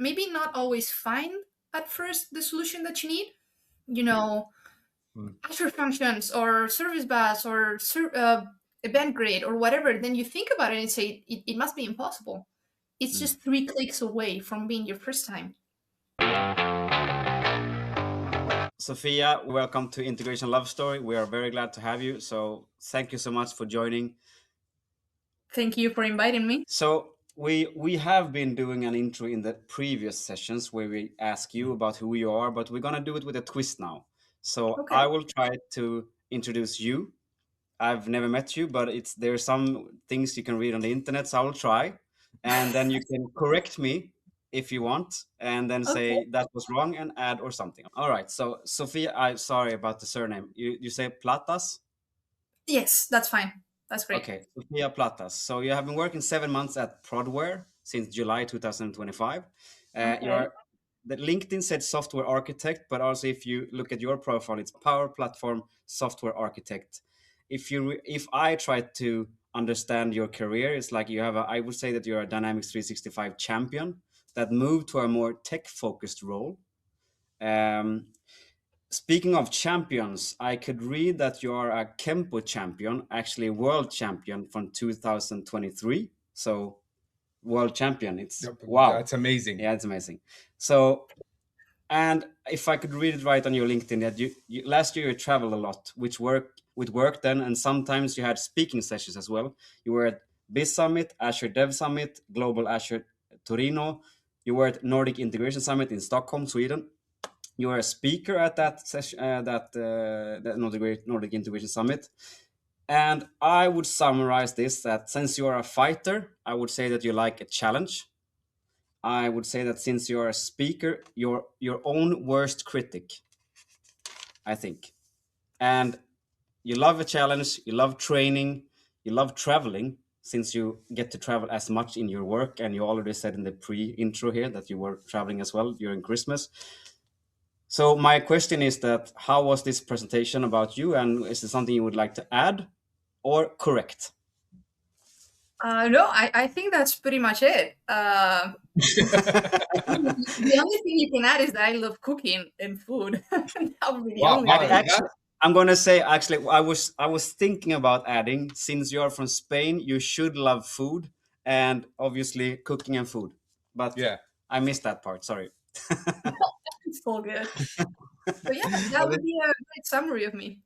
maybe not always find at first the solution that you need. Azure Functions or Service Bus or Event Grid or whatever, then you think about it and say it must be impossible. It's just 3 clicks away from being your first time. Sophia, welcome to Integration Love Story. We are very glad to have you. So thank you so much for joining. Thank you for inviting me. So we have been doing an intro in the previous sessions where we ask you about who you are, but we're going to do it with a twist now. So Okay. I will try to introduce you. I've never met you, but there's some things you can read on the internet, so I will try. And then you can correct me if you want, and then say that was wrong and add or something. All right. So Sophia, I'm sorry about the surname. You say Platas? Yes, that's fine. That's great. Okay, Sofia Platas. So you have been working 7 months at Prodware since July 2025. Okay. The LinkedIn said software architect, but also if you look at your profile, it's Power Platform Software Architect. If I try to understand your career, it's like I would say that you're a Dynamics 365 champion that moved to a more tech-focused role. Speaking of champions, I could read that you are a Kempo champion, actually world champion from 2023. So world champion, wow. That's amazing. Yeah, it's amazing. So, and if I could read it right on your LinkedIn, that you last year you traveled a lot, with work then, and sometimes you had speaking sessions as well. You were at Biz Summit, Azure Dev Summit, Global Azure Torino. You were at Nordic Integration Summit in Stockholm, Sweden. You are a speaker at that session, that Nordic Integration Summit. And I would summarize this that since you are a fighter, I would say that you like a challenge. I would say that since you are a speaker, you're your own worst critic, I think. And you love a challenge, you love training, you love traveling, since you get to travel as much in your work. And you already said in the pre-intro here that you were traveling as well during Christmas. So my question is that how was this presentation about you, and is there something you would like to add or correct? No, I think that's pretty much it. The only thing you can add is that I love cooking and food. That would be the only thing. Actually, I'm gonna say actually I was thinking about adding, since you're from Spain, you should love food and obviously cooking and food. But Yeah, I missed that part. Sorry. It's all good. But yeah, that would be a great summary of me.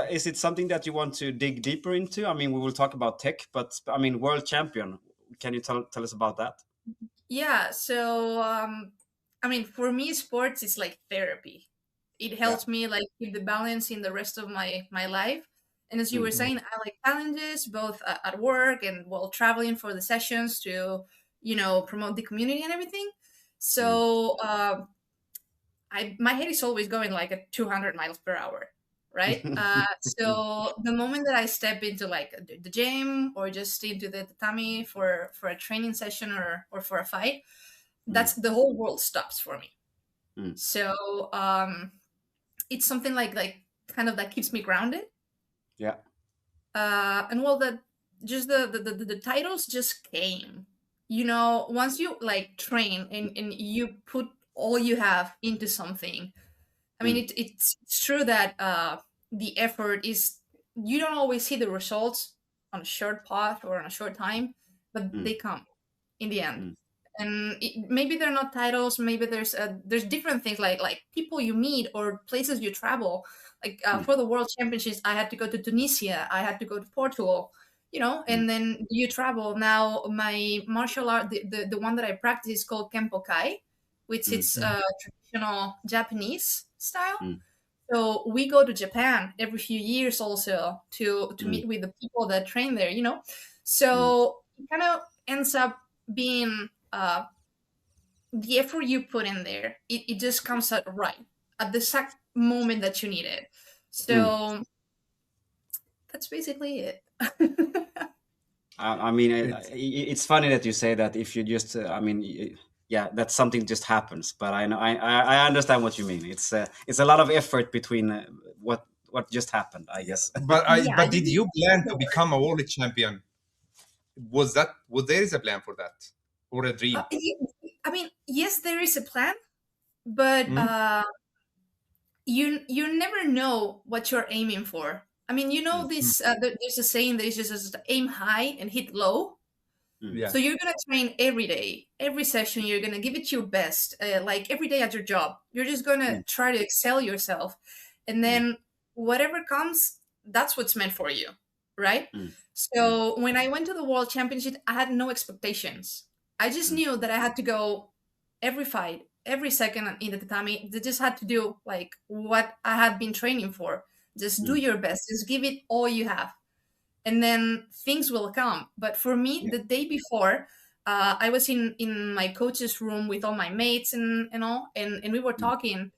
Is it something that you want to dig deeper into? I mean, we will talk about tech, but I mean, world champion. Can you tell us about that? Yeah. So, I mean, for me, sports is like therapy. It helps me like keep the balance in the rest of my life. And as you were saying, I like challenges both at work and while traveling for the sessions to, promote the community and everything. So, my head is always going like at 200 miles per hour. Right. So the moment that I step into like the gym or just into the tatami for a training session or for a fight, that's the whole world stops for me. So it's something like kind of that keeps me grounded. Yeah. And well, that just the titles just came. Once you like train and you put all you have into something. I mean, it's true that the effort is, you don't always see the results on a short path or on a short time, but they come in the end. And maybe they're not titles. Maybe there's different things like people you meet or places you travel. Like for the World Championships, I had to go to Tunisia. I had to go to Portugal. And then you travel. Now my martial art, the one that I practice is called Kempo Kai, which is traditional Japanese style. So we go to Japan every few years also to meet with the people that train there, So it kind of ends up being the effort you put in there. It just comes out right at the exact moment that you need it. So that's basically it. I mean, it's funny that you say that. If you just, yeah, that something just happens. But I know, I understand what you mean. It's a lot of effort between what just happened, I guess. But did you plan to become a world champion? Was there is a plan for that? or a dream? I mean, yes, there is a plan, but you never know what you're aiming for. I mean, you know this. There's a saying that is just aim high and hit low. Yeah. So you're gonna train every day, every session. You're gonna give it your best, like every day at your job. You're just gonna try to excel yourself, and then whatever comes, that's what's meant for you, right? So when I went to the World Championship, I had no expectations. I just knew that I had to go every fight, every second in the tatami. They just had to do like what I had been training for. Just do your best. Just give it all you have, and then things will come. But for me, the day before, I was in my coach's room with all my mates and all, and we were talking,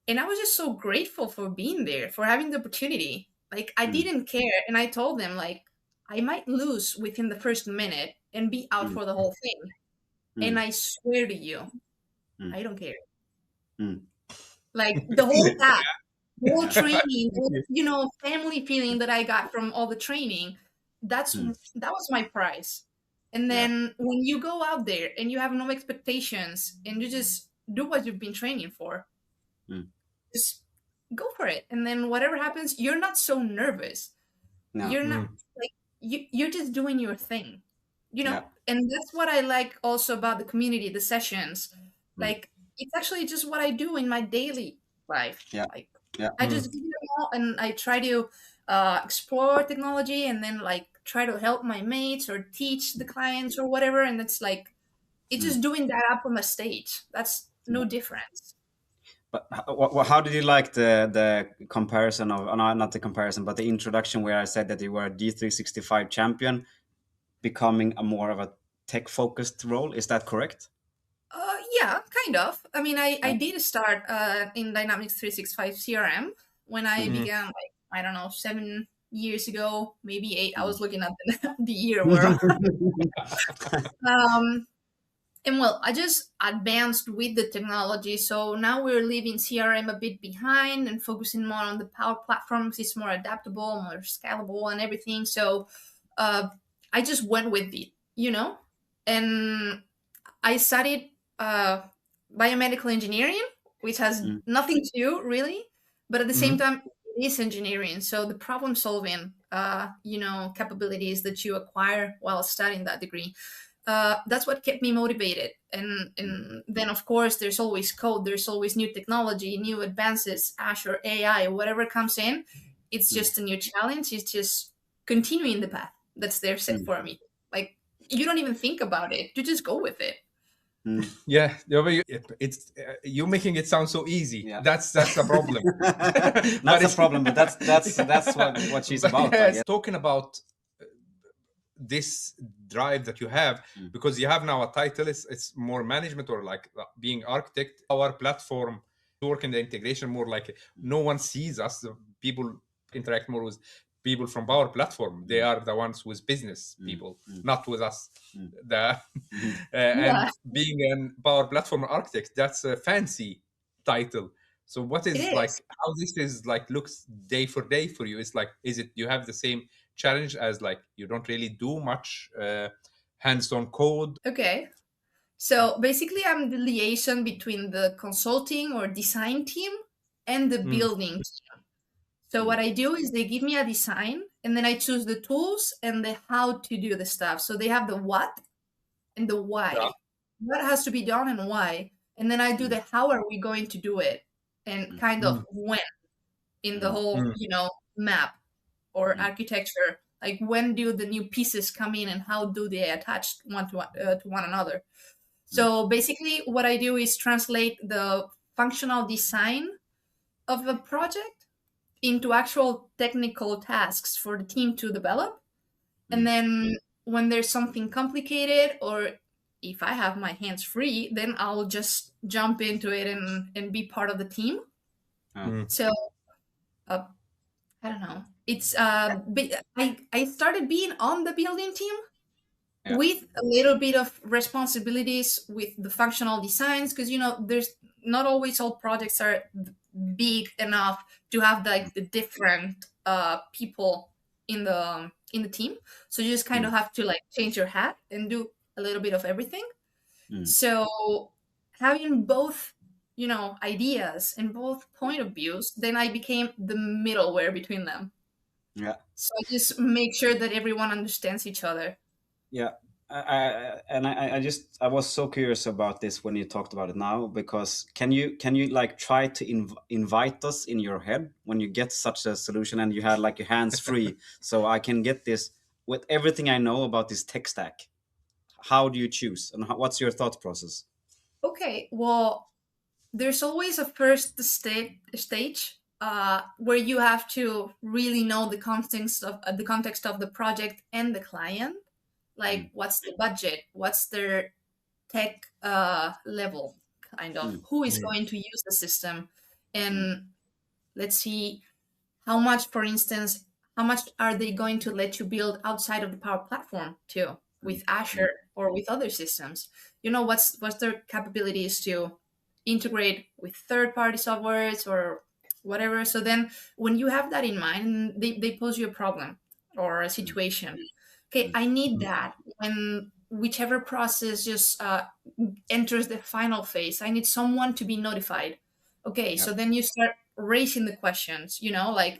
and I was just so grateful for being there, for having the opportunity. Like I didn't care, and I told them like I might lose within the first minute and be out for the whole thing, and I swear to you, I don't care. Like the whole path, the whole training, family feeling that I got from all the training, that was my prize. And then when you go out there and you have no expectations and you just do what you've been training for, just go for it. And then whatever happens, you're not so nervous. No. You're not like you're just doing your thing, and that's what I like also about the community, the sessions. Like it's actually just what I do in my daily life. Like I just give it all, and I try to explore technology, and then like try to help my mates or teach the clients or whatever. And it's like it's just doing that up on a stage. That's no difference. But how did you like the comparison of not the comparison, but the introduction where I said that you were a D365 champion, becoming a more of a tech focused role? Is that correct? Yeah, kind of. I mean, I did start in Dynamics 365 CRM when I began, like, I don't know, 7 years ago, maybe 8. I was looking at the year where. And well, I just advanced with the technology. So now we're leaving CRM a bit behind and focusing more on the Power Platforms. It's more adaptable, more scalable, and everything. So I just went with it, and I studied biomedical engineering, which has nothing to do really, but at the same time, it is engineering. So the problem solving, capabilities that you acquire while studying that degree, that's what kept me motivated. And then of course, there's always code, there's always new technology, new advances, Azure, AI, whatever comes in. It's just a new challenge. It's just continuing the path that's there set for me. Like you don't even think about it; you just go with it. Yeah, it's you making it sound so easy. Yeah. That's the problem. That's a problem, but that's what she's about. Yes, talking about this drive that you have, because you have now a title, it's more management or like being architect. Our platform work in the integration more like no one sees us. People interact more with people from our platform. They are the ones with business people, not with us. And being a Power Platform architect, that's a fancy title. So what is like how this is like looks day for day for you? It's like, is it you have the same challenge as like you don't really do much hands-on code? Okay. So basically, I'm the liaison between the consulting or design team and the building team. So what I do is they give me a design, and then I choose the tools and the how to do the stuff. So they have the what and the why. Yeah. What has to be done and why. And then I do the how are we going to do it, and kind of when in the whole, map or architecture. Like when do the new pieces come in and how do they attach one to one another? So basically what I do is translate the functional design of a project into actual technical tasks for the team to develop. And then when there's something complicated, or if I have my hands free, then I'll just jump into it and be part of the team. So I don't know. It's I started being on the building team with a little bit of responsibilities with the functional designs, because there's not always all projects are big enough to have like the different people in the team. So you just kind of have to like change your hat and do a little bit of everything. So having both, ideas and both point of views, then I became the middleware between them. Yeah. So I just make sure that everyone understands each other. Yeah. I was so curious about this when you talked about it now, because can you like try to invite us in your head when you get such a solution and you had like your hands free, so I can get this with everything I know about this tech stack? How do you choose, and what's your thought process? Okay, well, there's always a first stage where you have to really know the context of the project and the client. Like, what's the budget? What's their tech level? Kind of who is going to use the system, and let's see how much, for instance, how much are they going to let you build outside of the Power Platform too, with Azure or with other systems? What's their capabilities to integrate with third-party softwares or whatever. So then when you have that in mind, they pose you a problem or a situation. Okay, I need that when whichever process just enters the final phase. I need someone to be notified. Okay, so then you start raising the questions, like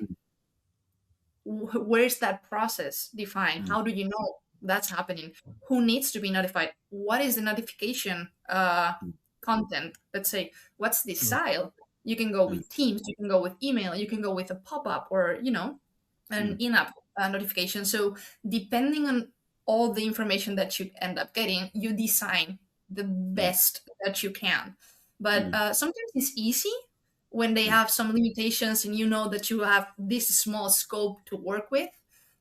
where's that process defined? How do you know that's happening? Who needs to be notified? What is the notification content? Let's say, what's the style? You can go with Teams, you can go with email, you can go with a pop-up or, an in-app notification. So depending on all the information that you end up getting, you design the best that you can. But sometimes it's easy when they have some limitations and you know that you have this small scope to work with.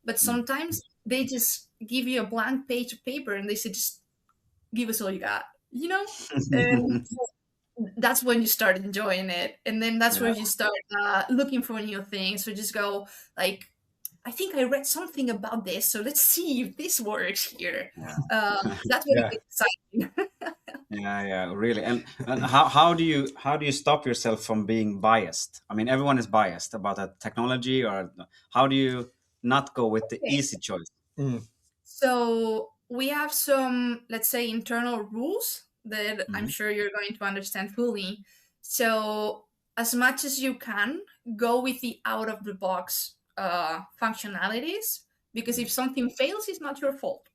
But sometimes they just give you a blank page of paper and they say, just give us all you got, And that's when you start enjoying it. And then that's where you start looking for new things. So just go like, I think I read something about this, so let's see if this works here. That's what it's exciting. Yeah, really. And how do you stop yourself from being biased? I mean, everyone is biased about that technology, or how do you not go with the easy choice? So we have some, let's say, internal rules that I'm sure you're going to understand fully. So as much as you can, go with the out of the box functionalities, because if something fails, it's not your fault.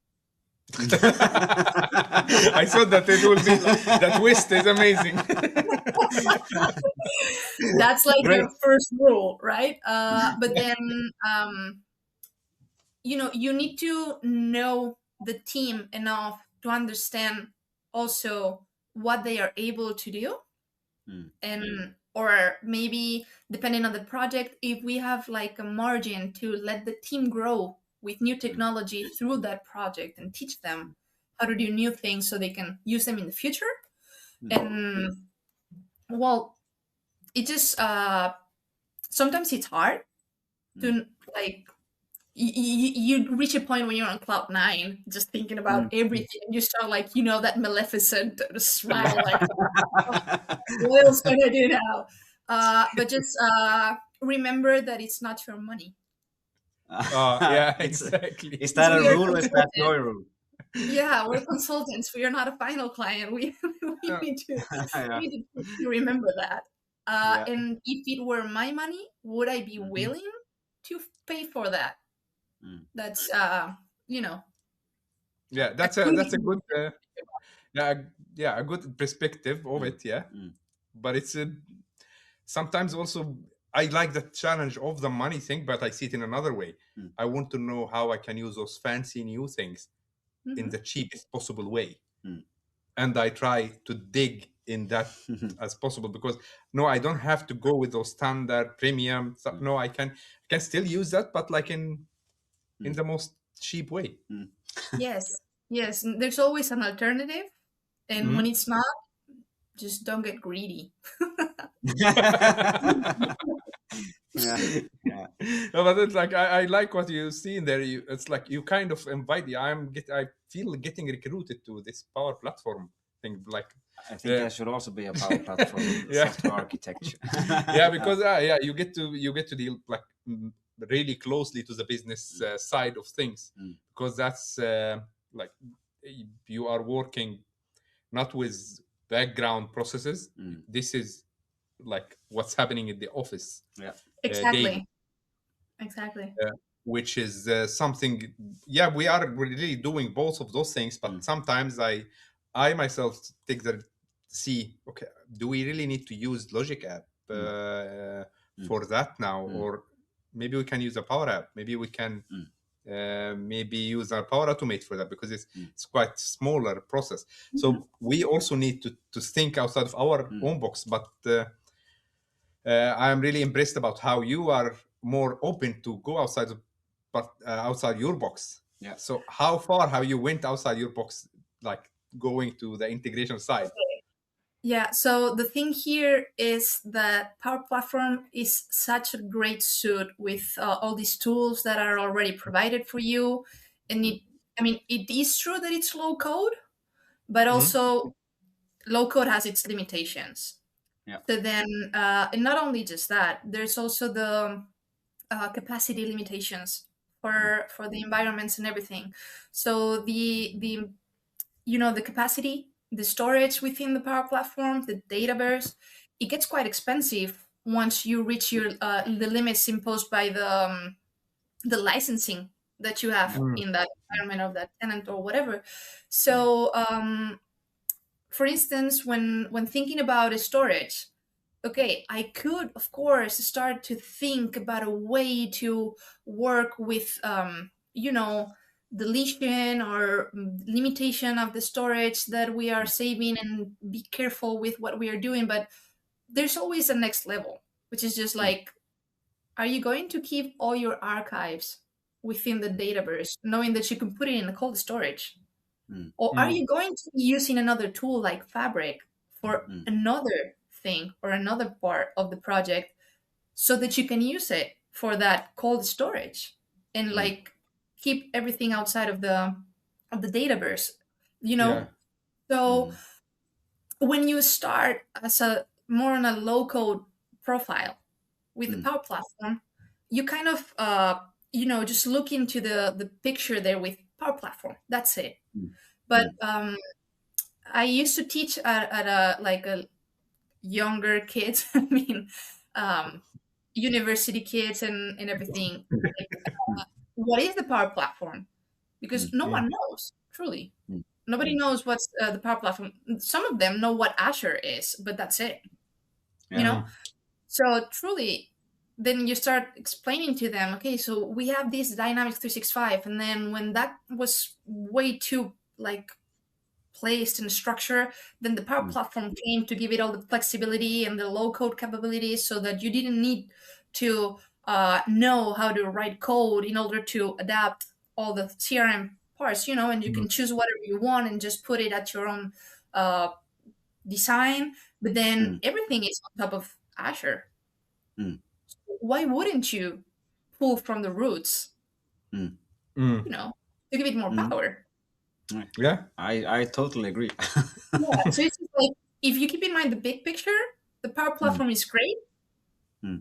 I thought that it would be that twist is amazing. That's like your first rule, right? But then you need to know the team enough to understand also what they are able to do, and or maybe depending on the project, if we have like a margin to let the team grow with new technology through that project and teach them how to do new things so they can use them in the future. And well, it just sometimes it's hard to like you reach a point when you're on cloud 9 just thinking about everything, and you start like that maleficent smile like what else can I do now? But just remember that it's not your money. Yeah, exactly. Is that a rule, or is that your rule? Yeah, we're consultants. We are not a final client. We need to remember that. And if it were my money, would I be willing to pay for that? That's Yeah, that's a good a good perspective of it. Yeah, but it's sometimes also I like the challenge of the money thing, but I see it in another way. I want to know how I can use those fancy new things in the cheapest possible way, and I try to dig in that as possible, because I don't have to go with those standard premium stuff. No, I can still use that, but like in the most cheap way. Yes, there's always an alternative, and when it's not, just don't get greedy. No, but it's like I like what you see in there. It's like you kind of invite. I feel getting recruited to this Power Platform thing. Like I think there should also be a Power Platform software architecture. Yeah, because you get to deal like really closely to the business side of things, because that's like you are working not with background processes. This is like what's happening in the office Yeah. daily. Exactly. Which is something, yeah, we are really doing both of those things, but sometimes I myself take the see, okay, do we really need to use Logic app for that now? Or maybe we can use a Power app, maybe we can maybe use our Power Automate for that, because it's quite smaller process. So we also need to think outside of our own box. But I am really impressed about how you are more open to go outside outside your box. Yeah. So how far have you went outside your box, like going to the integration side? Yeah, so the thing here is that Power Platform is such a great suit with all these tools that are already provided for you. And it is true that it's low code, but also low code has its limitations. Yeah. So then, and not only just that, there's also the capacity limitations for the environments and everything. So the the capacity, the storage within the Power Platform, the database, it gets quite expensive once you reach your the limits imposed by the licensing that you have in that environment of that tenant or whatever. So, for instance, when thinking about a storage, okay, I could, of course, start to think about a way to work with, deletion or limitation of the storage that we are saving and be careful with what we are doing. But there's always a next level, which is just like, are you going to keep all your archives within the database, knowing that you can put it in the cold storage? Or are you going to be using another tool like Fabric for another thing or another part of the project so that you can use it for that cold storage and like keep everything outside of the database, Yeah. So when you start as a more on a low code profile with the Power Platform, you kind of just look into the picture there with Power Platform. That's it. But I used to teach at a younger kids. I mean, university kids and everything. Like, what is the Power Platform? Because no one knows, truly. Nobody knows what's the Power Platform. Some of them know what Azure is, but that's it. So truly, then you start explaining to them, okay, so we have this Dynamics 365, and then when that was way too like placed in structure, then the Power Platform came to give it all the flexibility and the low code capabilities so that you didn't need to know how to write code in order to adapt all the CRM parts, and you can choose whatever you want and just put it at your own design. But then everything is on top of Azure. Why wouldn't you pull from the roots, to give it more power? Yeah, I totally agree. Yeah, so it's just like, if you keep in mind the big picture, the Power Platform is great,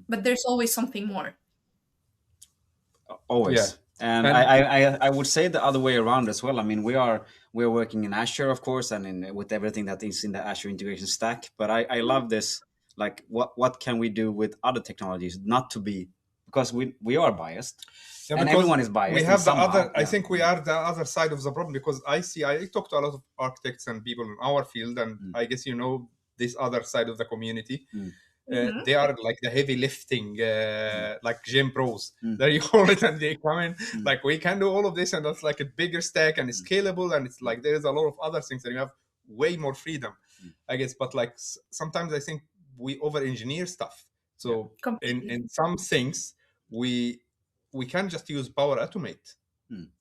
but there's always something more. Always. Yeah. And I would say the other way around as well. I mean, we're working in Azure, of course, and with everything that is in the Azure integration stack. But I love this. Like, what can we do with other technologies? Not to be, because we are biased, and everyone is biased. We have the somehow, other. I think we are the other side of the problem, because I talk to a lot of architects and people in our field, and I guess this other side of the community. They are like the heavy lifting, like gym pros. There you call it, and they come in like, we can do all of this, and that's like a bigger stack, and it's scalable, and it's like there is a lot of other things that you have way more freedom, I guess. But like sometimes I think we over engineer stuff. So in some things we can just use Power Automate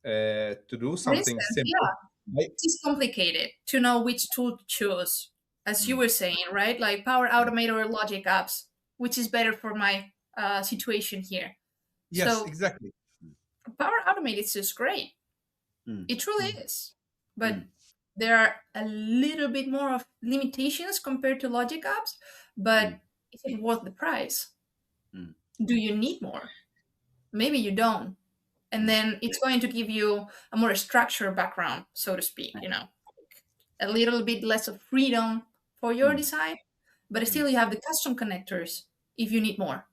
to do something simple. It's complicated to know which tool to choose, as you were saying, right? Like Power Automate or Logic Apps, which is better for my situation here. Yes, so, exactly. Power Automate is just great. It truly is. But there are a little bit more of limitations compared to Logic Apps. But is it worth the price? Do you need more? Maybe you don't. and then it's going to give you a more structured background, so to speak, a little bit less of freedom for your design, but still you have the custom connectors if you need more.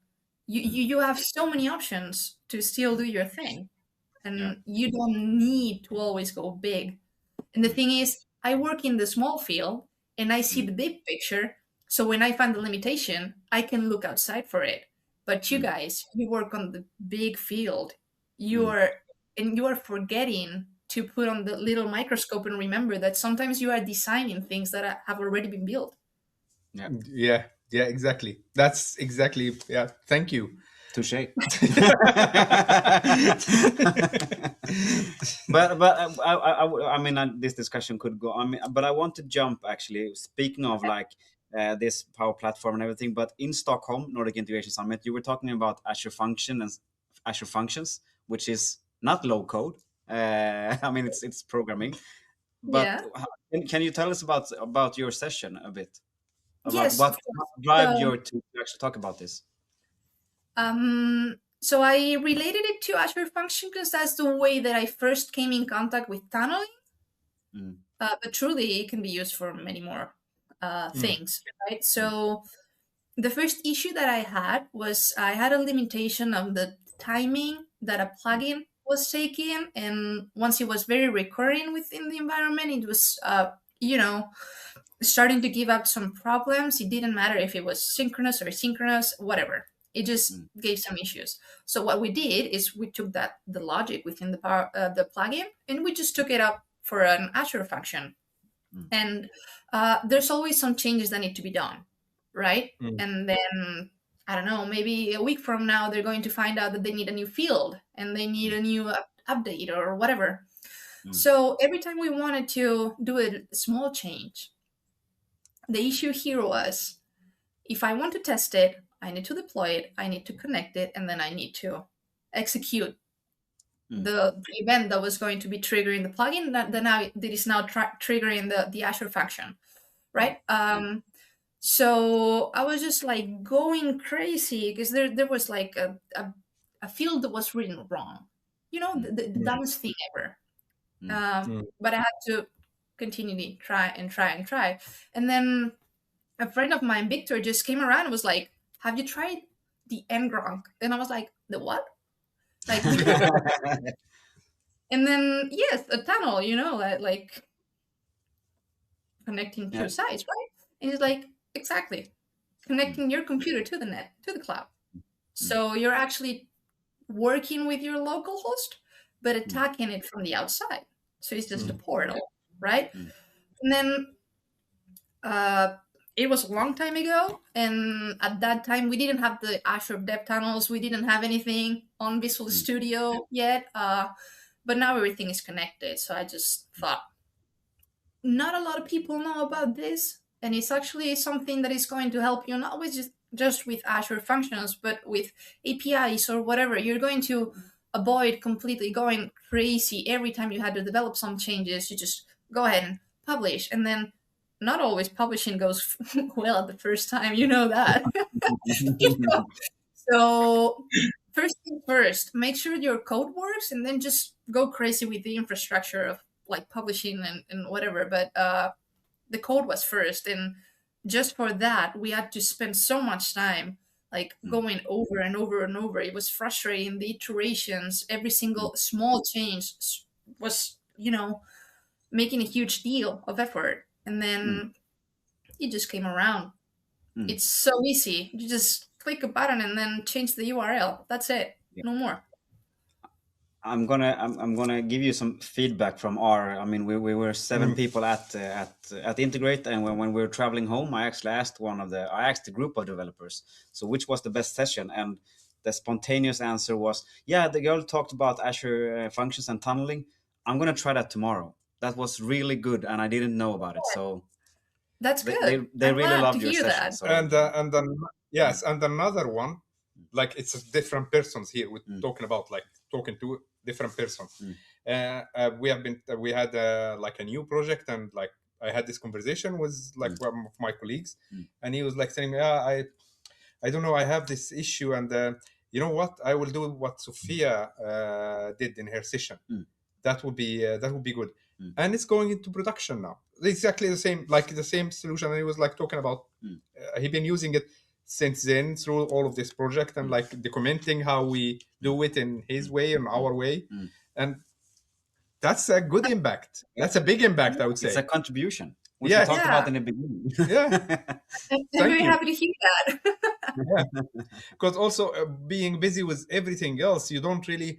You have so many options to still do your thing, and you don't need to always go big. And the thing is, I work in the small field and I see the big picture. So when I find the limitation, I can look outside for it. But you guys, you work on the big field. You are forgetting to put on the little microscope and remember that sometimes you are designing things that have already been built. Yeah, exactly. That's exactly. Yeah, thank you. Touché. but I mean, this discussion could go on, but I want to jump, actually, speaking of like this Power Platform and everything, but in Stockholm Nordic Integration Summit, you were talking about Azure Functions, which is not low code. I mean, it's programming, but can you tell us about your session a bit, about Yes, what drive you to actually talk about this? So I related it to Azure Function because that's the way that I first came in contact with tunneling. But truly, it can be used for many more things, right? So the first issue that I had was I had a limitation of the timing that a plugin was taking, and once it was very recurring within the environment, it was, starting to give out some problems. It didn't matter if it was synchronous or asynchronous, whatever. It just gave some issues. So what we did is we took the logic within the plugin, and we just took it up for an Azure function. And there's always some changes that need to be done, right? And then, I don't know, maybe a week from now, they're going to find out that they need a new field and they need a new update or whatever. So every time we wanted to do a small change, the issue here was, if I want to test it, I need to deploy it, I need to connect it, and then I need to execute the event that was going to be triggering the plugin that is now triggering the Azure function, right? So I was just like going crazy because there was like a field that was written wrong, the dumbest thing ever. But I had to continually try and try and try. And then a friend of mine, Victor, just came around and was like, "Have you tried the ngronk?" And I was like, "The what?" Like, and then yes, a tunnel, like connecting two sites, right? And he's like, exactly, connecting your computer to the net, to the cloud. So you're actually working with your local host, but attacking it from the outside. So it's just a portal, right? And then it was a long time ago, and at that time we didn't have the Azure Dev Tunnels, we didn't have anything on Visual Studio yet, but now everything is connected. So I just thought, not a lot of people know about this, and it's actually something that is going to help you not with just with Azure Functions, but with APIs or whatever. You're going to avoid completely going crazy every time you had to develop some changes. You just go ahead and publish, and then not always publishing goes well at the first time, that. So first thing first, make sure your code works, and then just go crazy with the infrastructure of like publishing and whatever. But the code was first, and just for that we had to spend so much time like going over and over and over. It was frustrating, the iterations, every single small change was making a huge deal of effort, and then it just came around. It's so easy. You just click a button and then change the URL. That's it. No more. I'm gonna give you some feedback from I mean, we were 7 people at Integrate, and when we were traveling home, I actually asked a group of developers, so which was the best session, and the spontaneous answer was, yeah, the girl talked about Azure Functions and tunneling. I'm gonna try that tomorrow. That was really good, and I didn't know about it. So that's good. They really loved your session. That. So. And another one, like it's a different persons here. We're talking about like talking to different persons. We had like a new project, and like I had this conversation with like one of my colleagues, and he was like saying, I don't know, I have this issue, and you know what, I will do what Sophia did in her session. That would be good. And it's going into production now. Exactly the same, like the same solution he was like talking about. He been using it since then through all of this project, and like documenting how we do it in his way and our way. And that's a good impact. That's a big impact, I would say. It's a contribution, which Yeah. we talked Yeah. about in the beginning. Yeah. I'm Thank very you. happy to hear that. Because also being busy with everything else, you don't really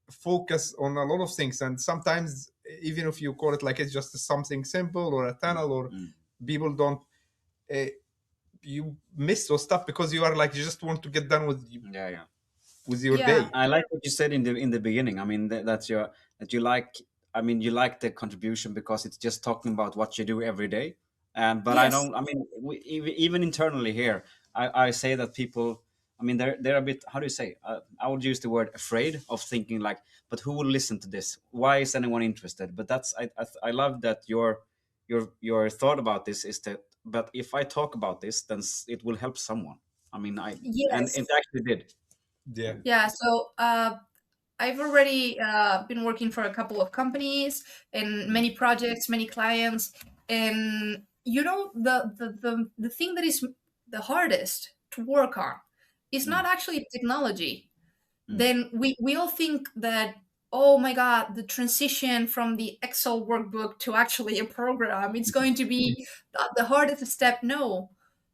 focus on a lot of things. And sometimes, even if you call it like it's just something simple or a tunnel, or people don't, you miss those stuff because you are like, you just want to get done with with your Yeah. day. I like what you said in the beginning. I mean, that you like. I mean, you like the contribution because it's just talking about what you do every day. But I Yes. don't. I mean, even internally here, I say that people. I mean, they're a bit. How do you say? I would use the word afraid of thinking like, but who will listen to this? Why is anyone interested? But that's I love that your thought about this is that. But if I talk about this, then it will help someone. I mean, and Yes. it actually did. Yeah. Yeah. So I've already been working for a couple of companies and many projects, many clients, and you know the thing that is the hardest to work on is not actually technology. Then we all think that, oh my god, the transition from the Excel workbook to actually a program, it's going to be the hardest step. No,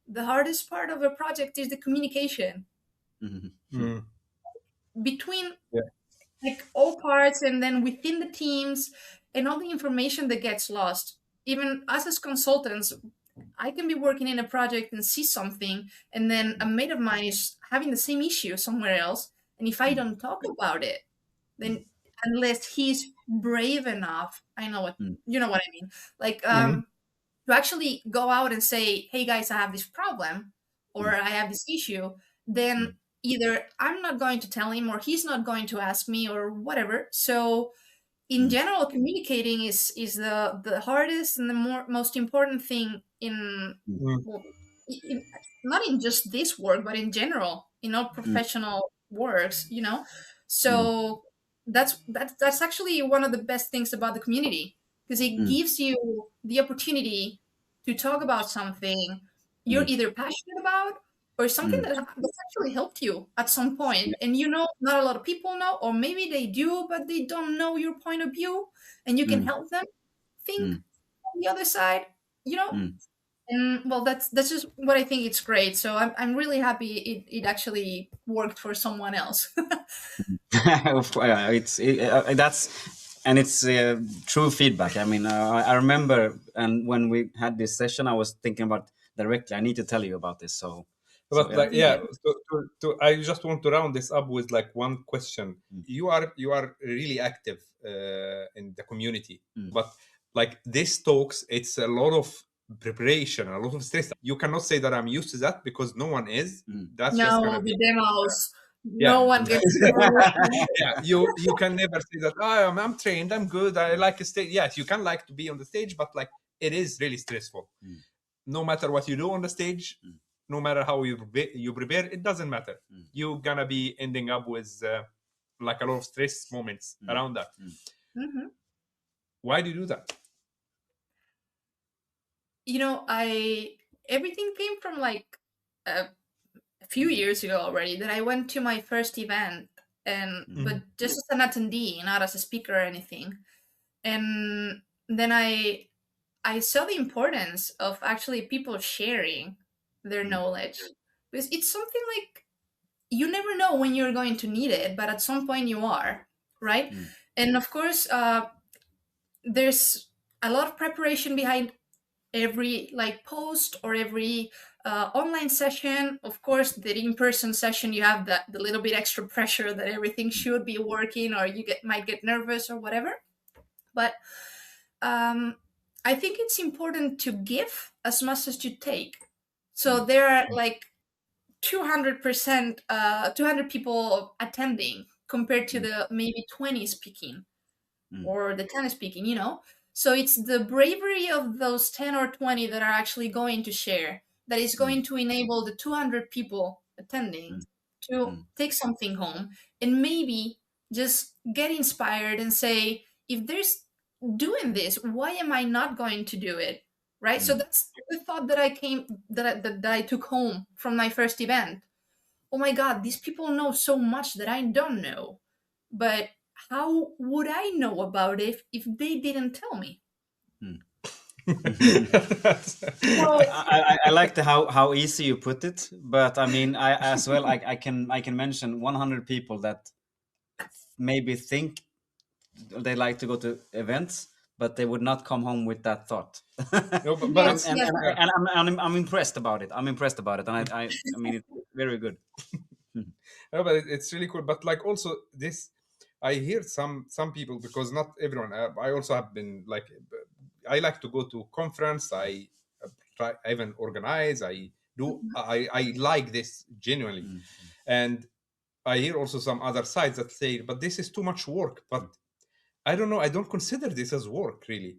the hardest part of a project is the communication between like all parts, and then within the teams, and all the information that gets lost. Even us as consultants, I can be working in a project and see something, and then a mate of mine is having the same issue somewhere else, and if I don't talk about it, then unless he's brave enough, I know what you know what I mean, like to actually go out and say, hey guys, I have this problem, or I have this issue, then either I'm not going to tell him, or he's not going to ask me, or whatever. So in general, communicating is the hardest and the most important thing in, well, in not in just this work, but in general in all professional works, you know. So that's actually one of the best things about the community, because it gives you the opportunity to talk about something you're either passionate about, or something that's actually helped you at some point, and you know not a lot of people know, or maybe they do but they don't know your point of view, and you can help them think on the other side, you know. And well, that's just what I think. It's great. So I'm really happy it actually worked for someone else. That's and it's true feedback. I mean, I remember, and when we had this session, I was thinking about directly. I need to tell you about this. But like, I just want to round this up with like one question. You are really active in the community, but like this talks, it's a lot of preparation, a lot of stress. You cannot say that I'm used to that, because no one is. That's just gonna be the demos. Yeah. No one gets yeah, you can never say that, oh, I'm trained, I'm good, I like a stage. Yes, you can like to be on the stage, but like it is really stressful. No matter what you do on the stage, no matter how you prepare, it doesn't matter. You're gonna be ending up with like a lot of stress moments around that. Why do you do that? You know, everything came from like a few years ago already, that I went to my first event, and but just as an attendee, not as a speaker or anything. And then I saw the importance of actually people sharing their knowledge, because it's something like you never know when you're going to need it, but at some point you are, right? And of course, there's a lot of preparation behind every like post or every online session. Of course, the in-person session, you have the little bit extra pressure that everything should be working, or you might get nervous or whatever. But I think it's important to give as much as you take. So there are like 200%, 200 people attending compared to the maybe 20 speaking or the 10 speaking, you know. So it's the bravery of those 10 or 20 that are actually going to share that is going to enable the 200 people attending to take something home and maybe just get inspired and say, if there's doing this, why am I not going to do it? Right. So that's the thought that I took home from my first event. Oh my God, these people know so much that I don't know. But how would I know about it if they didn't tell me? So I like the how easy you put it, but I mean, I as well, I can mention 100 people that maybe think they like to go to events, but they would not come home with that thought. No, but yes, it's yes. And I'm impressed about it. I'm impressed about it, and I mean, it's very good. no, but it's really cool. But like also this, I hear some people, because not everyone. I also have been like, I like to go to conference. I try, I even organize. I do. I like this genuinely, and I hear also some other sides that say, but this is too much work. But I don't know. I don't consider this as work, really.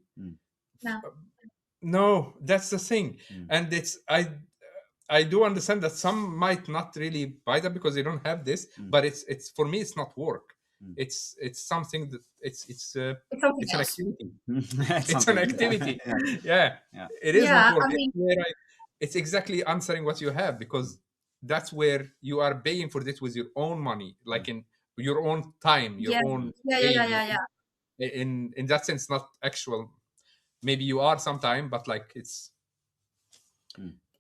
No. No, that's the thing. And it's I do understand that some might not really buy that because they don't have this, but it's for me it's not work. It's something that It's something it's an else. activity. It's It's an something. activity. Yeah. Yeah. It is Yeah, not work. I mean, It's exactly answering what you have, because that's where you are paying for this with your own money, like in your own time, your yeah, own yeah, yeah, brain. yeah, yeah, yeah. In that sense, not actual. Maybe you are sometime, but like it's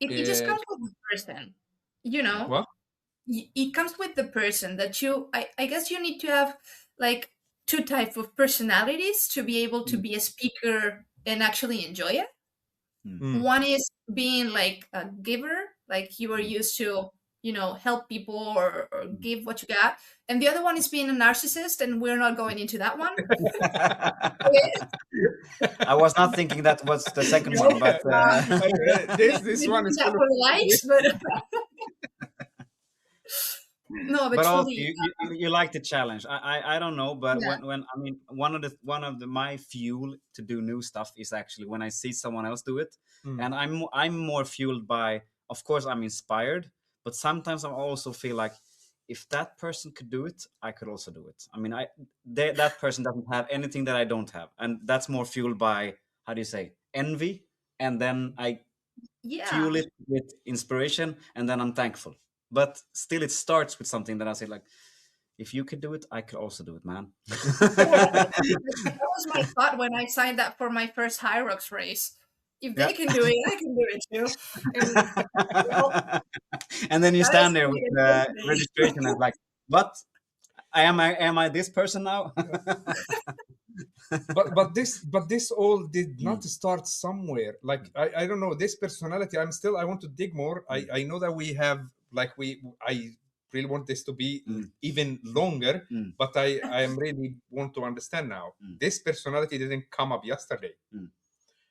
It just comes with the person, you know. what? It comes with the person that I guess you need to have like two type of personalities to be able to be a speaker and actually enjoy it. One is being like a giver, like you are used to, help people or give what you got. And the other one is being a narcissist, and we're not going into that one. I was not thinking that was the second No, one, but This we one do is that full for of. the likes, but no, but but also truly, you like the challenge. I don't know, but yeah, when I mean one of the my fuel to do new stuff is actually when I see someone else do it, and I'm more fueled by, of course I'm inspired, but sometimes I also feel like if that person could do it, I could also do it. I mean, that person doesn't have anything that I don't have, and that's more fueled by, how do you say, envy, and then I yeah. fuel it with inspiration, and then I'm thankful. But still, it starts with something that I say, like, if you could do it, I could also do it, man. That was my thought when I signed up for my first High Rocks race. If Yeah. they can do it, I can do it too. And well, And then you that stand there with escalated the yesterday. registration and like, what? Am I this person now? But this all did not start somewhere. Like I don't know, this personality, I want to dig more. I know that we have, like, I really want this to be even longer, but I am really want to understand now. This personality didn't come up yesterday,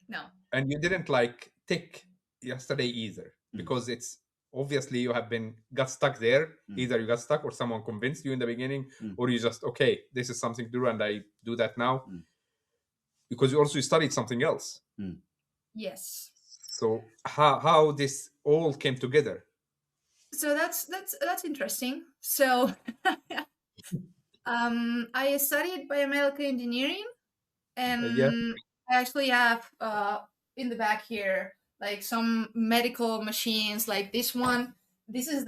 No. and you didn't like tick yesterday either, because it's obviously you have got stuck there. Either you got stuck or someone convinced you in the beginning, or you just, okay, this is something to do and I do that now, because you also studied something else. Yes. So how this all came together? So that's interesting. So I studied biomedical engineering, Yeah. and I actually have in the back here like some medical machines like this one. This is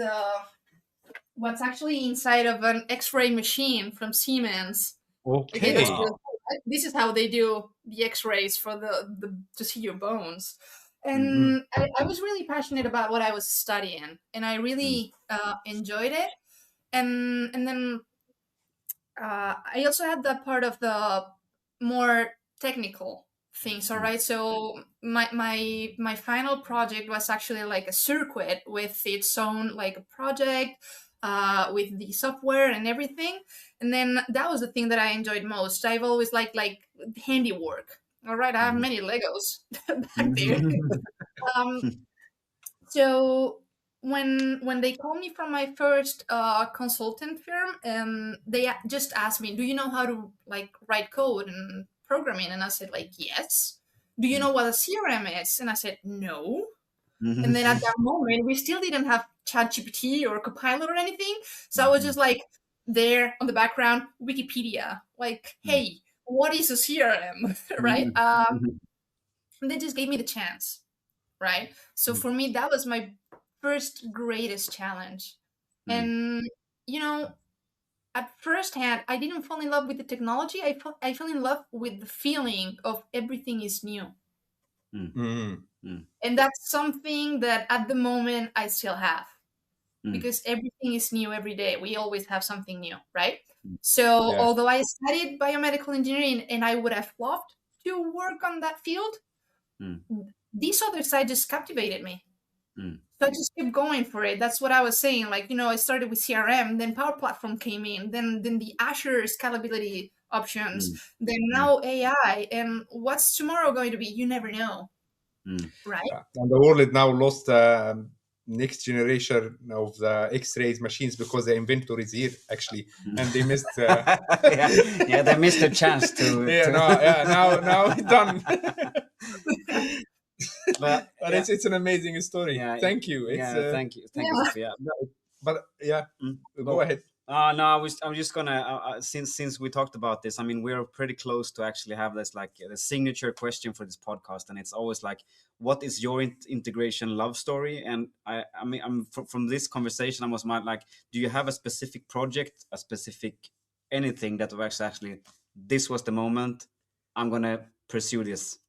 what's actually inside of an X-ray machine from Siemens. Okay, that's Okay. really cool. This is how they do the X-rays for the to see your bones. And I was really passionate about what I was studying, and I really enjoyed it. And then I also had that part of the more technical things. All right, so my final project was actually like a circuit with its own like a project with the software and everything. And then that was the thing that I enjoyed most. I've always liked like handiwork. All right, I have many Legos back there. Um, so when they called me from my first consultant firm, they just asked me, "Do you know how to like write code and programming?" And I said like, "Yes." "Do you know what a CRM is?" And I said, "No." And then at that moment, we still didn't have ChatGPT or Copilot or anything. So I was just like there on the background, Wikipedia, like, hey, what is a CRM, right? And they just gave me the chance, right? So for me, that was my first greatest challenge. And, you know, at first hand, I didn't fall in love with the technology. I fell in love with the feeling of everything is new. And that's something that at the moment I still have, because everything is new every day. We always have something new, right? So although I studied biomedical engineering and I would have loved to work on that field, this other side just captivated me. So I just kept going for it. That's what I was saying. Like, I started with CRM, then Power Platform came in, then the Azure scalability options, then now AI. And what's tomorrow going to be? You never know. Right? And the world now lost next generation of the X-rays machines because the inventor is here actually, and they missed. They missed a chance to. Now it's done. But it's an amazing story. Thank you. Thank you, Sophia. But go ahead. No, I'm just gonna since we talked about this. I mean, we're pretty close to actually have this like the signature question for this podcast, and it's always like, what is your integration love story? And I mean, from this conversation, I was like, do you have a specific project, a specific anything that was actually this was the moment I'm gonna pursue this?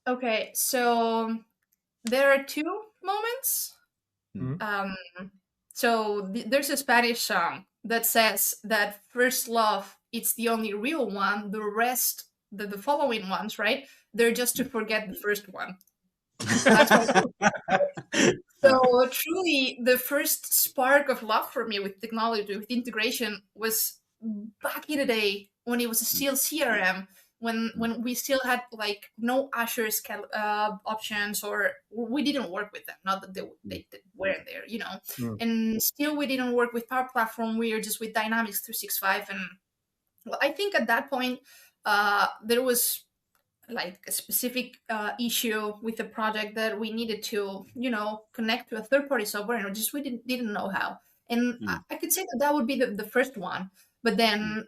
Okay, so there are two moments. So there's a Spanish song that says that first love, it's the only real one. The rest, the following ones, right? They're just to forget the first one. That's what so truly, the first spark of love for me with technology, with integration, was back in the day when it was still CRM, when we still had like no Azure options, or we didn't work with them. Not that they weren't there, and still we didn't work with Power Platform. We were just with Dynamics 365, and well, I think at that point there was like a specific issue with the project that we needed to, connect to a third-party software, and we didn't know how. And I could say that would be the first one. But then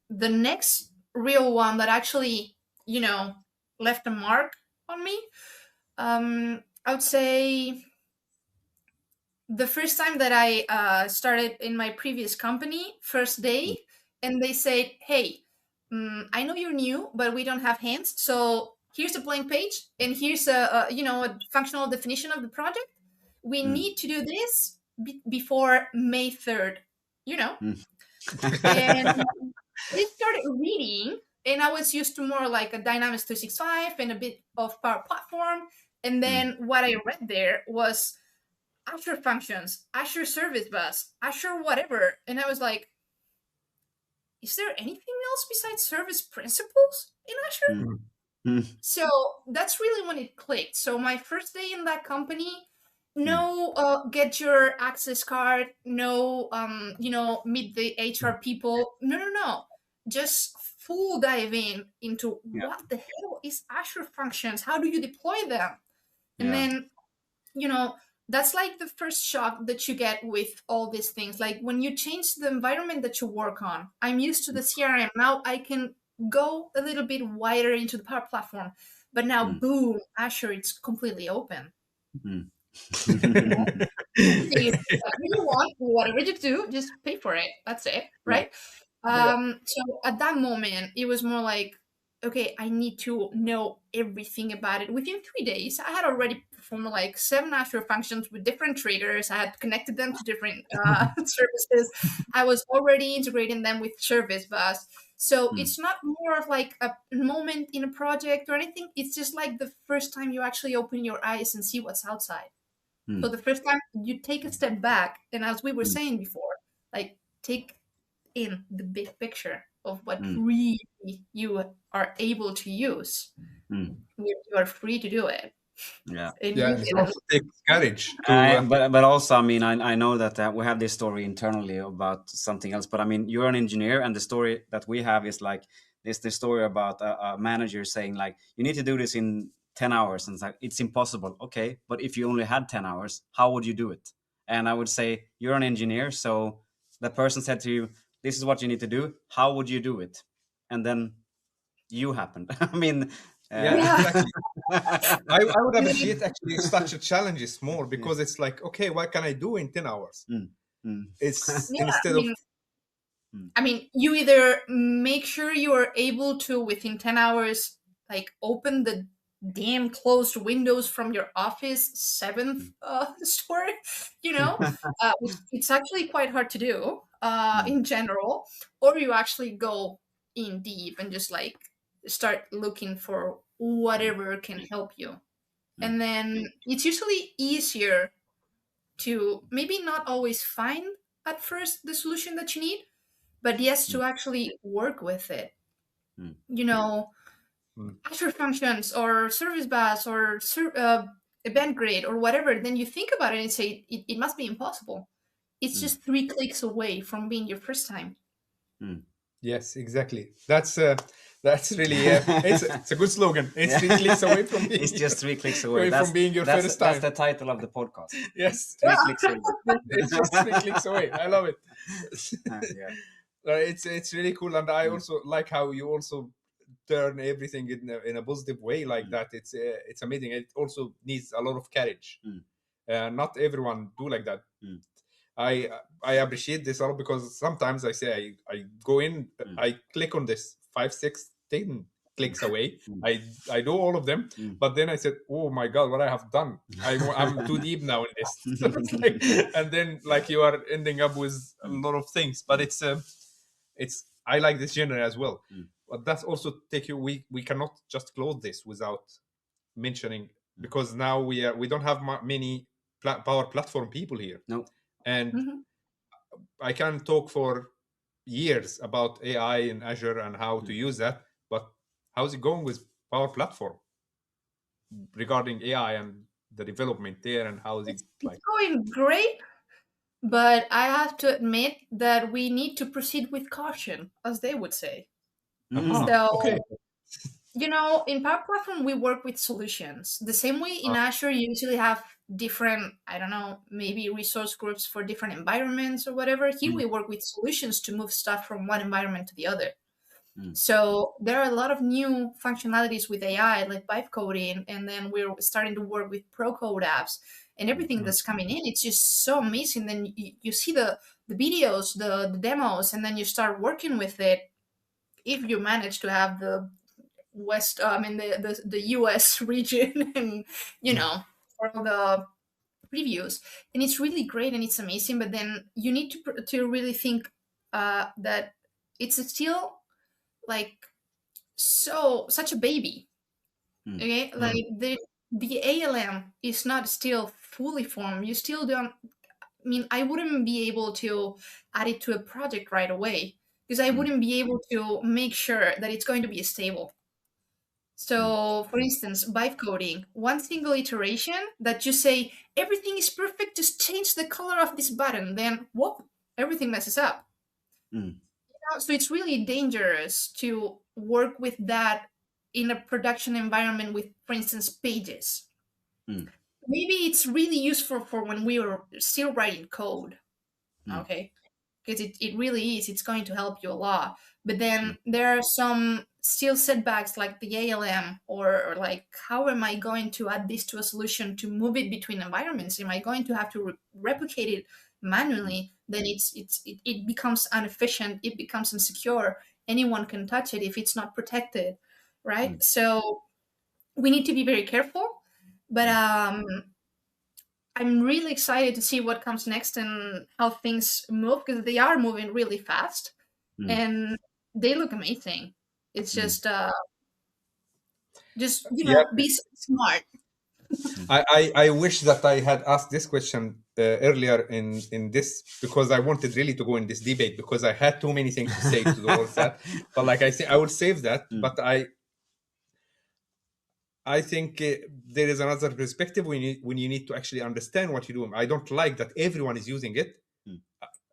the next real one that actually, left a mark on me, I would say the first time that I started in my previous company, first day, and they said, hey, I know you're new, but we don't have hands. So here's a blank page, and here's a functional definition of the project. We need to do this before May 3rd, And they started reading, and I was used to more like a Dynamics 365 and a bit of Power Platform. And then what I read there was Azure Functions, Azure Service Bus, Azure whatever. And I was like, is there anything else besides service principles in Azure? So that's really when it clicked. So my first day in that company, no get your access card, no meet the HR people. No. Just full dive into what the hell is Azure Functions? How do you deploy them? And then, that's like the first shock that you get with all these things. Like when you change the environment that you work on, I'm used to the CRM. Now I can go a little bit wider into the Power Platform. But now, boom, Azure, it's completely open. You want, whatever you do, just pay for it. That's it, right? So at that moment, it was more like, okay, I need to know everything about it. Within 3 days, I had already performed like 7 Azure functions with different triggers. I had connected them to different services. I was already integrating them with Service Bus. So it's not more of like a moment in a project or anything. It's just like the first time you actually open your eyes and see what's outside. So the first time you take a step back, and as we were saying before, like take in the big picture of what really you are able to use. You are free to do it. It also takes courage. But also, I mean, I know that we have this story internally about something else. But I mean, you're an engineer, and the story that we have is like this story about a manager saying like, you need to do this in 10 hours, and it's like, it's impossible. Okay, but if you only had 10 hours, how would you do it? And I would say, you're an engineer, so the person said to you, this is what you need to do, how would you do it? And then you happened. I mean, Yeah, exactly. I would appreciate actually such a challenges more, because it's like, okay, what can I do in 10 hours? It's Yeah, instead of I mean, you either make sure you are able to, within 10 hours, like open the damn closed windows from your office seventh story, which it's actually quite hard to do in general, or you actually go in deep and just like start looking for whatever can help you. And then it's usually easier to maybe not always find at first the solution that you need, but yes, to actually work with it. Azure Functions or Service Bus or Event Grid or whatever, then you think about it and say, it must be impossible. It's just 3 clicks away from being your first time. Yes, exactly. That's really it's a good slogan. It's 3 clicks away from being it's just 3 clicks away. from being your first time. That's the title of the podcast. Yes, 3 clicks away. it's just 3 clicks away. I love it. Yeah. It's really cool, and I also like how you also turn everything in a positive way like that. It's amazing. It also needs a lot of courage. Not everyone do like that. I appreciate this a lot, because sometimes I say I go in, I click on this 5, 6, 10 clicks away. I do all of them, but then I said, oh my god, what I have done! I'm too deep now in this. So it's like, and then like you are ending up with a lot of things. But it's I like this genre as well. But that's also we cannot just close this without mentioning, because now we don't have many Power Platform people here. No. And I can talk for years about AI in Azure and how to use that, but how's it going with Power Platform regarding AI and the development there, and how is it like? It's going great, but I have to admit that we need to proceed with caution, as they would say. So, Okay. in Power Platform, we work with solutions. The same way in Azure, you usually have different, I don't know, maybe resource groups for different environments or whatever. Here we work with solutions to move stuff from one environment to the other. So there are a lot of new functionalities with AI, like vibe coding, and then we're starting to work with pro code apps and everything that's coming in. It's just so amazing. Then you see the videos, the demos, and then you start working with it. If you manage to have the the US region and for all the previews, and it's really great and it's amazing, but then you need to really think that it's still like such a baby. Okay, like the ALM is not still fully formed. You still don't, I wouldn't be able to add it to a project right away, because I wouldn't be able to make sure that it's going to be stable. So, for instance, vibe coding, one single iteration that you say, everything is perfect, just change the color of this button, then whoop, everything messes up. So it's really dangerous to work with that in a production environment with, for instance, pages. Maybe it's really useful for when we were still writing code, okay? Because it really is. It's going to help you a lot. But then there are some still setbacks like the ALM, or like, how am I going to add this to a solution to move it between environments? Am I going to have to replicate it manually? Then it becomes inefficient. It becomes insecure. Anyone can touch it if it's not protected, right? So we need to be very careful. But I'm really excited to see what comes next and how things move, because they are moving really fast and they look amazing. It's just be smart. I wish that I had asked this question earlier in this, because I wanted really to go in this debate, because I had too many things to say towards that. But like I say, I will save that. But I think there is another perspective when you need to actually understand what you're doing. I don't like that everyone is using it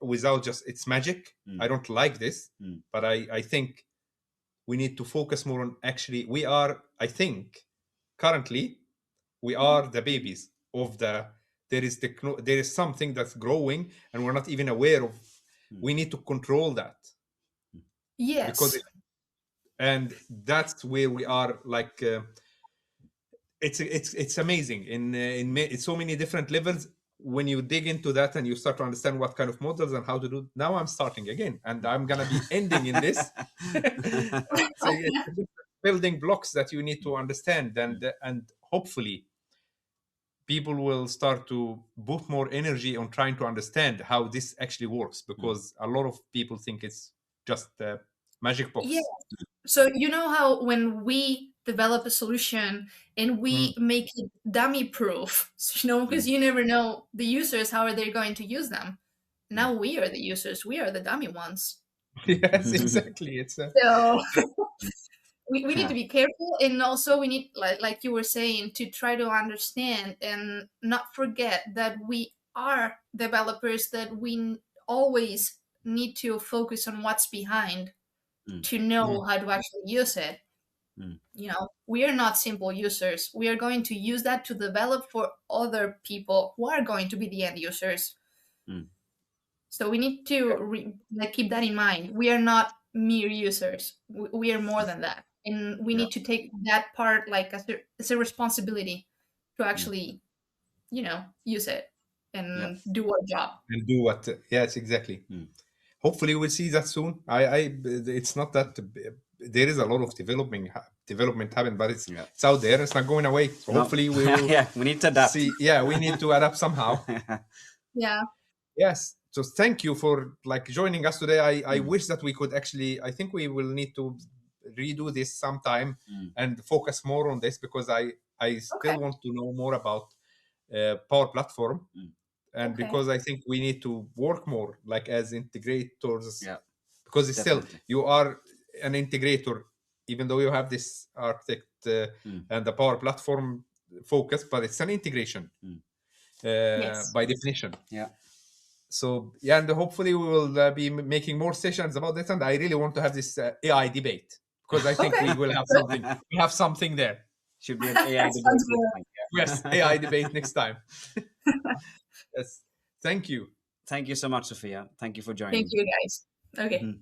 without just it's magic. I don't like this, but I think we need to focus more on actually I think currently we are the babies of the. There is something that's growing, and we're not even aware of. We need to control that. Yes. Because and that's where we are. Like it's amazing in so many different levels. When you dig into that and you start to understand what kind of models and how to do. Now I'm starting again, and I'm gonna be ending in this. So it's building blocks that you need to understand, and hopefully people will start to put more energy on trying to understand how this actually works, because a lot of people think it's just a magic box. Yeah. So you know how when we develop a solution and we make it dummy proof, because you never know the users, how are they going to use them. Now we are the users, we are the dummy ones. Yes, exactly. It's so we need to be careful, and also we need, like you were saying, to try to understand and not forget that we are developers, that we always need to focus on what's behind to know how to actually use it. We are not simple users. We are going to use that to develop for other people who are going to be the end users. So we need to keep that in mind. We are not mere users. We are more than that, and we need to take that part as a responsibility to actually, use it and do our job. And do what? Yes, exactly. Hopefully we'll see that soon. It's not that there is a lot of development happening, but it's out there. It's not going away. So hopefully we will. We need to adapt. We need to adapt somehow. Yeah. Yes. So thank you for joining us today. I wish that we could actually. I think we will need to redo this sometime and focus more on this, because I still want to know more about Power Platform. And because I think we need to work more as integrators, because it's still, you are an integrator, even though you have this architect and the Power Platform focus, but it's an integration by definition. So and hopefully we will be making more sessions about this, and I really want to have this AI debate, because I think we will have something. We have something there. Should be an AI debate. Yes, AI debate next time. Yes. Thank you. Thank you so much, Sophia. Thank you for joining. Thank you, guys. Okay.